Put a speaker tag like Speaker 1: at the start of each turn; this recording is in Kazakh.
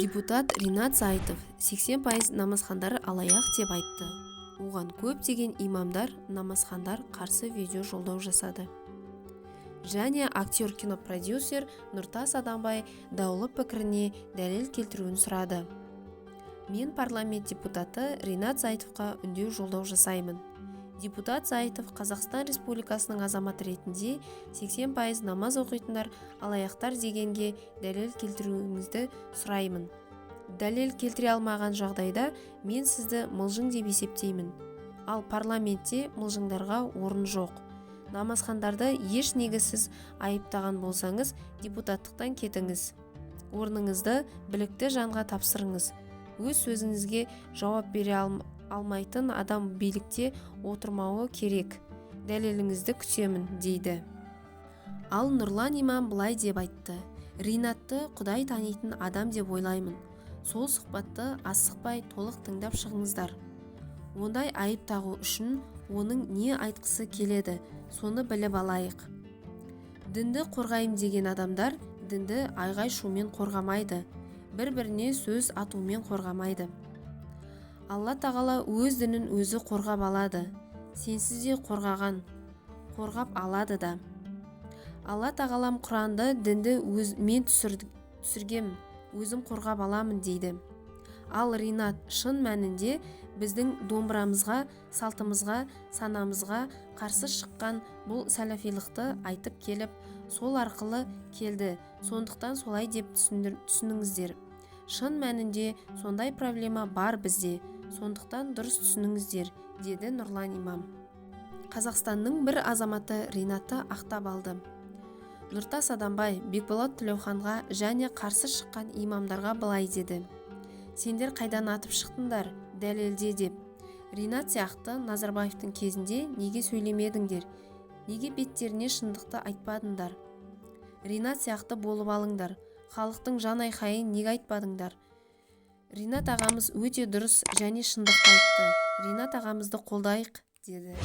Speaker 1: Депутат Ринат Зайтов 80% намазхандар алаяқ деп айтты. Оған көптеген имамдар, намазхандар қарсы видео жолдау жасады. Және актер кинопродюсер Нұртас Адамбай даулы пікіріне дәлел келтіруін сұрады. Мен парламент депутаты Ринат Зайтовқа үндеу жолдау жасаймын. Депутат Зайтов Қазақстан Республикасының азаматы ретінде 80% намаз оқитындар алаяқтар дегенге дәлел келтіруіңізді сұраймын. Дәлел келтіре алмаған жағдайда мен сізді мылжың деп есептеймін. Ал парламентте мылжыңдарға орын жоқ. Намазхандарды еш негізсіз айыптаған болсаңыз, депутаттықтан кетіңіз. Орныңызды білікті жанға тапсырыңыз. Өз сөзіңізге жауап бере алмайтын адам билікте отырмауы керек. Дәлеліңізді күтемін, дейді. Ал Нұрлан имам былай деп айтты. Ринатты Құдай танитын адам деп ойлаймын. Сол сұхбатты асықпай толық тыңдап шығыңыздар. Ондай айып тағу үшін оның не айтқысы келеді, соны біліп алайық. Дінді қорғайым деген адамдар дінді айғай шумен қорғамайды, бір-біріне сөз атумен қорғамайды. Алла тағала өз дінін өзі қорғап алады. Сенсіз де қорғап алады да. Алла тағалам Құранды дінді мен түсіргем, өзім қорғап аламын дейді. Ал Ринат шын мәнінде біздің домбырамызға, салтымызға, санамызға қарсы шыққан бұл сәләфилықты айтып келіп, сол арқылы келді. Сондықтан солай деп түсініңіздер. Шын мәнінде сондай проблема бар бізде. Сондықтан дұрыс түсініңіздер, деді Нұрлан имам. Қазақстанның бір азаматы Ринатты ақтап алды. Нұртас Адамбай Бекболат Тілеуханға және қарсы шыққан имамдарға былай деді. Сендер қайдан атып шықтыңдар, дәлелде деп. Ринат сияқты Назарбаевтың кезінде неге сөйлемедіңдер? Неге беттеріне шындықты айтпадыңдар? Ринат сияқты болып алыңдар. Халықтың жан айқайын неге айтпадыңдар? Ринат ағамыз өте дұрыс және шындықты айтты. Ринат ағамызды қолдайық, деді.